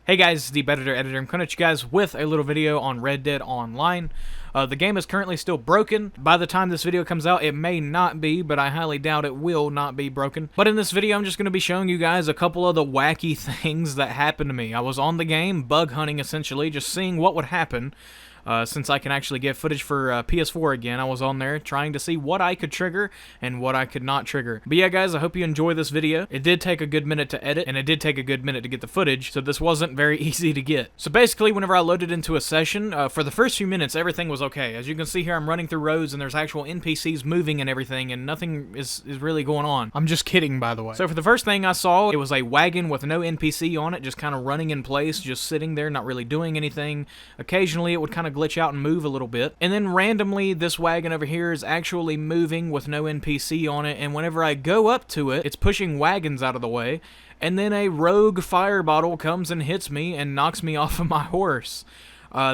Hey guys, Deep Editor. I'm coming at you guys with a little video on Red Dead Online. The game is currently still broken. By the time this video comes out, it may not be, but I highly doubt it will not be broken. But in this video, I'm just going to be showing you guys a couple of the wacky things that happened to me. I was on the game, bug hunting essentially, just seeing what would happen. Since I can actually get footage for PS4 again, I was on there trying to see what I could trigger and what I could not trigger. But yeah, guys, I hope you enjoy this video. It did take a good minute to edit, and it did take a good minute to get the footage, so this wasn't very easy to get. So basically, whenever I loaded into a session, for the first few minutes, everything was okay. As you can see here, I'm running through roads, and there's actual NPCs moving and everything, and nothing is really going on. I'm just kidding, by the way. So for the first thing I saw, it was a wagon with no NPC on it, just kind of running in place, just sitting there, not really doing anything. Occasionally, it would kind of glitch out and move a little bit, and then randomly this wagon over here is actually moving with no NPC on it, and whenever I go up to it, it's pushing wagons out of the way, and then a rogue fire bottle comes and hits me and knocks me off of my horse.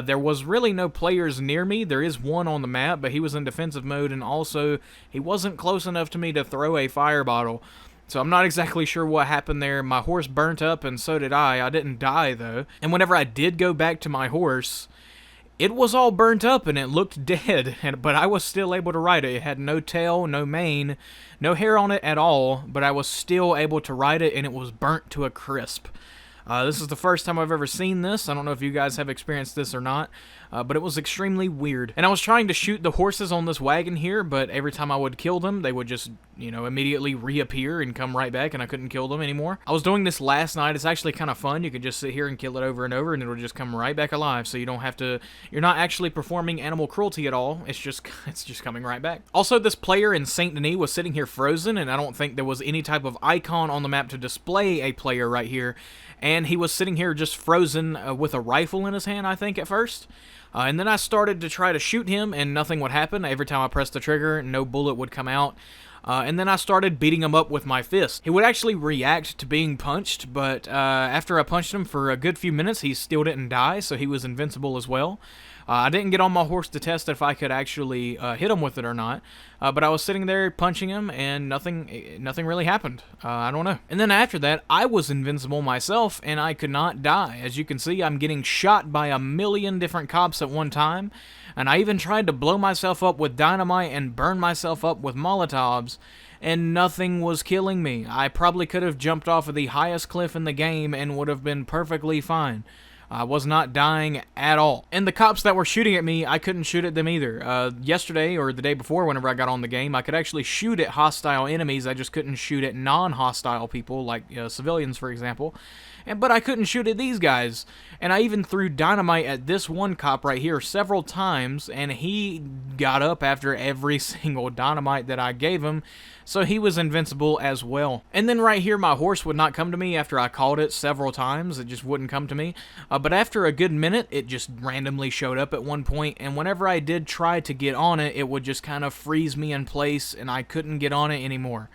There was really no players near me. There is one on the map, but he was in defensive mode, and also he wasn't close enough to me to throw a fire bottle. So I'm not exactly sure what happened there. My horse burnt up, and so did I. I didn't die, though. And whenever I did go back to my horse, it was all burnt up and it looked dead, but I was still able to ride it. It had no tail, no mane, no hair on it at all, but I was still able to ride it, and it was burnt to a crisp. This is the first time I've ever seen this. I don't know if you guys have experienced this or not, but it was extremely weird. And I was trying to shoot the horses on this wagon here, but every time I would kill them, they would just, immediately reappear and come right back, and I couldn't kill them anymore. I was doing this last night. It's actually kind of fun. You could just sit here and kill it over and over, and it'll just come right back alive, so you don't have to, you're not actually performing animal cruelty at all. It's just coming right back. Also, this player in Saint Denis was sitting here frozen, and I don't think there was any type of icon on the map to display a player right here. And he was sitting here just frozen with a rifle in his hand, I think, at first. And then I started to try to shoot him, and nothing would happen. Every time I pressed the trigger, no bullet would come out. And then I started beating him up with my fist. He would actually react to being punched, but after I punched him for a good few minutes, he still didn't die, so he was invincible as well. I didn't get on my horse to test if I could actually hit him with it or not, but I was sitting there punching him, and nothing really happened. I don't know. And then after that, I was invincible myself, and I could not die. As you can see, I'm getting shot by a million different cops at one time, and I even tried to blow myself up with dynamite and burn myself up with Molotovs, and nothing was killing me. I probably could have jumped off of the highest cliff in the game and would have been perfectly fine. I was not dying at all. And the cops that were shooting at me, I couldn't shoot at them either. Yesterday, or the day before, whenever I got on the game, I could actually shoot at hostile enemies. I just couldn't shoot at non-hostile people, like civilians, for example. But I couldn't shoot at these guys. And I even threw dynamite at this one cop right here several times, and he got up after every single dynamite that I gave him, so he was invincible as well. And then right here, my horse would not come to me after I called it several times. It just wouldn't come to me. But after a good minute, it just randomly showed up at one point, and whenever I did try to get on it, it would just kind of freeze me in place, and I couldn't get on it anymore.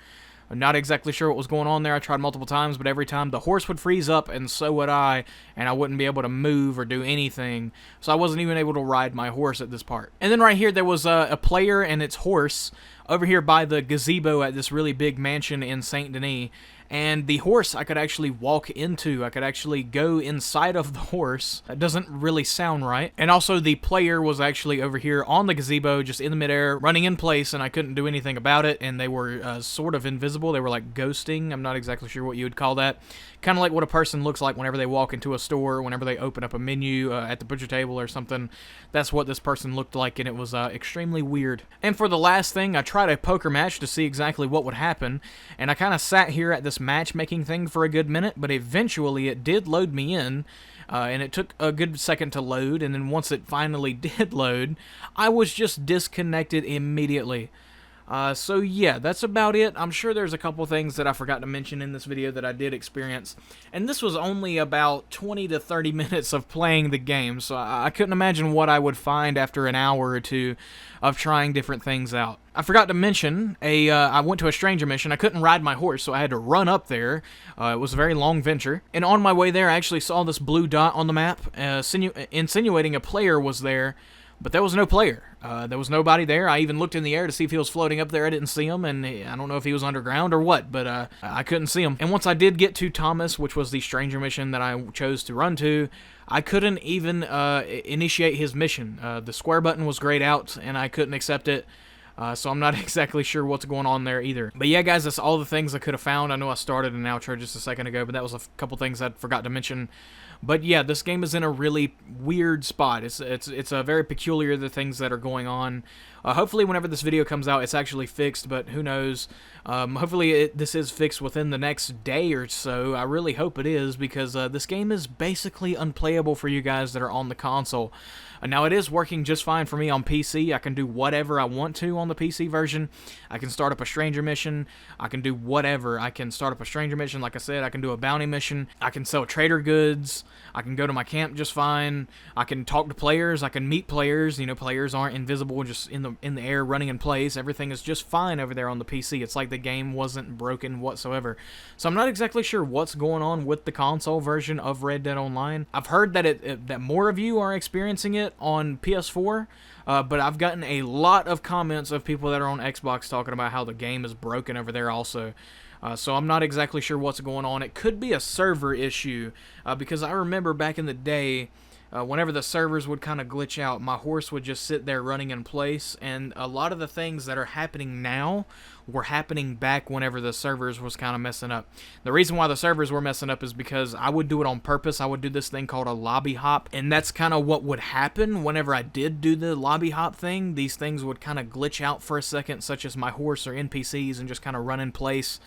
I'm not exactly sure what was going on there. I tried multiple times, but every time the horse would freeze up, and so would I, and I wouldn't be able to move or do anything. So I wasn't even able to ride my horse at this part. And then right here, there was a player and its horse over here by the gazebo at this really big mansion in Saint Denis. And the horse I could actually walk into. I could actually go inside of the horse. That doesn't really sound right. And also the player was actually over here on the gazebo, just in the midair, running in place, and I couldn't do anything about it, and they were sort of invisible. They were like ghosting. I'm not exactly sure what you would call that. Kind of like what a person looks like whenever they walk into a store, whenever they open up a menu at the butcher table or something. That's what this person looked like, and it was extremely weird. And for the last thing, I tried a poker match to see exactly what would happen, and I kind of sat here at this matchmaking thing for a good minute, but eventually it did load me in, and it took a good second to load, and then once it finally did load, I was just disconnected immediately. So yeah, that's about it. I'm sure there's a couple things that I forgot to mention in this video that I did experience, and this was only about 20 to 30 minutes of playing the game, so I couldn't imagine what I would find after an hour or two of trying different things out. I forgot to mention, I went to a stranger mission. I couldn't ride my horse, so I had to run up there. It was a very long venture, and on my way there, I actually saw this blue dot on the map, insinuating a player was there but there was no player. There was nobody there. I even looked in the air to see if he was floating up there. I didn't see him, and I don't know if he was underground or what, but I couldn't see him. And once I did get to Thomas, which was the stranger mission that I chose to run to, I couldn't even initiate his mission. The square button was grayed out, and I couldn't accept it. So I'm not exactly sure what's going on there either. But yeah, guys, that's all the things I could have found. I know I started an outro just a second ago, but that was a couple things I forgot to mention. But yeah, this game is in a really weird spot. It's a very peculiar, the things that are going on. Hopefully whenever this video comes out, it's actually fixed, but who knows. Hopefully this is fixed within the next day or so. I really hope it is, because this game is basically unplayable for you guys that are on the console. Now, it is working just fine for me on PC. I can do whatever I want to on the PC version. I can start up a stranger mission. I can do whatever. I can start up a stranger mission. Like I said, I can do a bounty mission. I can sell trader goods. I can go to my camp just fine. I can talk to players. I can meet players. You know, players aren't invisible, just in the air running in place. Everything is just fine over there on the PC. It's like the game wasn't broken whatsoever. So I'm not exactly sure what's going on with the console version of Red Dead Online. I've heard that that more of you are experiencing it on PS4, but I've gotten a lot of comments of people that are on Xbox talking about how the game is broken over there also. So I'm not exactly sure what's going on. It could be a server issue, because I remember back in the day, whenever the servers would kind of glitch out, my horse would just sit there running in place, and a lot of the things that are happening now were happening back whenever the servers was kind of messing up. The reason why the servers were messing up is because I would do it on purpose. I would do this thing called a lobby hop, and that's kind of what would happen whenever I did do the lobby hop thing. These things would kind of glitch out for a second, such as my horse or NPCs, and just kind of run in place.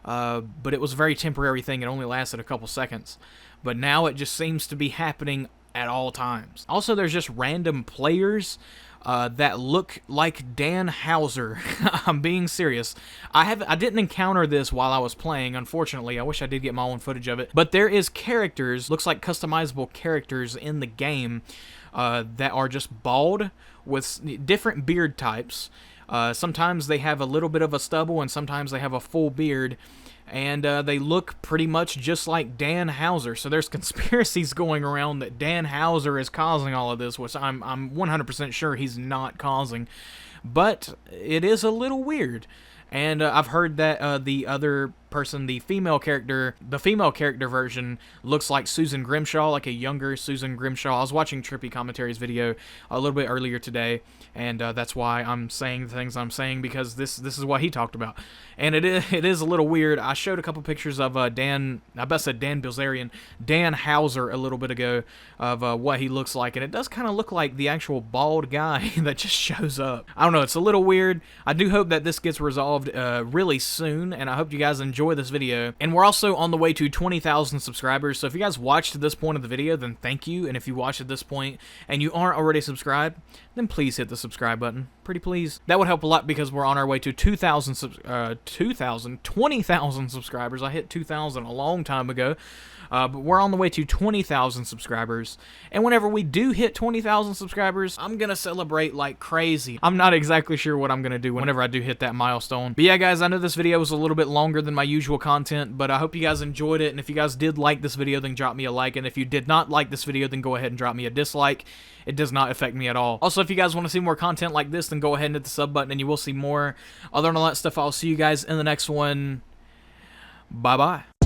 But it was a very temporary thing. It only lasted a couple seconds. But now it just seems to be happening at all times. Also, there's just random players that look like Dan Houser. I'm being serious. I didn't encounter this while I was playing, unfortunately. I wish I did get my own footage of it. But there is characters, looks like customizable characters in the game that are just bald with different beard types. Sometimes they have a little bit of a stubble, and sometimes they have a full beard. And they look pretty much just like Dan Houser. So there's conspiracies going around that Dan Houser is causing all of this, which I'm 100% sure he's not causing. But it is a little weird. And I've heard that the other person, the female character version looks like Susan Grimshaw, like a younger Susan Grimshaw. I was watching Trippy Commentary's video a little bit earlier today, and that's why I'm saying the things I'm saying, because this is what he talked about. And it is a little weird. I showed a couple pictures of Dan Bilzerian, Dan Houser a little bit ago, of what he looks like, and it does kind of look like the actual bald guy that just shows up. I don't know, it's a little weird. I do hope that this gets resolved really soon, and I hope you guys enjoy this video. And we're also on the way to 20,000 subscribers, so if you guys watched to this point of the video, then thank you. And if you watched at this point and you aren't already subscribed, then please hit the subscribe button. Pretty please. That would help a lot, because we're on our way to 20,000 subscribers. I hit 2,000 a long time ago. But we're on the way to 20,000 subscribers, and whenever we do hit 20,000 subscribers, I'm gonna celebrate like crazy. I'm not exactly sure what I'm gonna do whenever I do hit that milestone. But yeah, guys, I know this video was a little bit longer than my usual content, but I hope you guys enjoyed it, and if you guys did like this video, then drop me a like, and if you did not like this video, then go ahead and drop me a dislike. It does not affect me at all. Also, if you guys want to see more content like this, then go ahead and hit the sub button, and you will see more. Other than all that stuff, I'll see you guys in the next one. Bye-bye.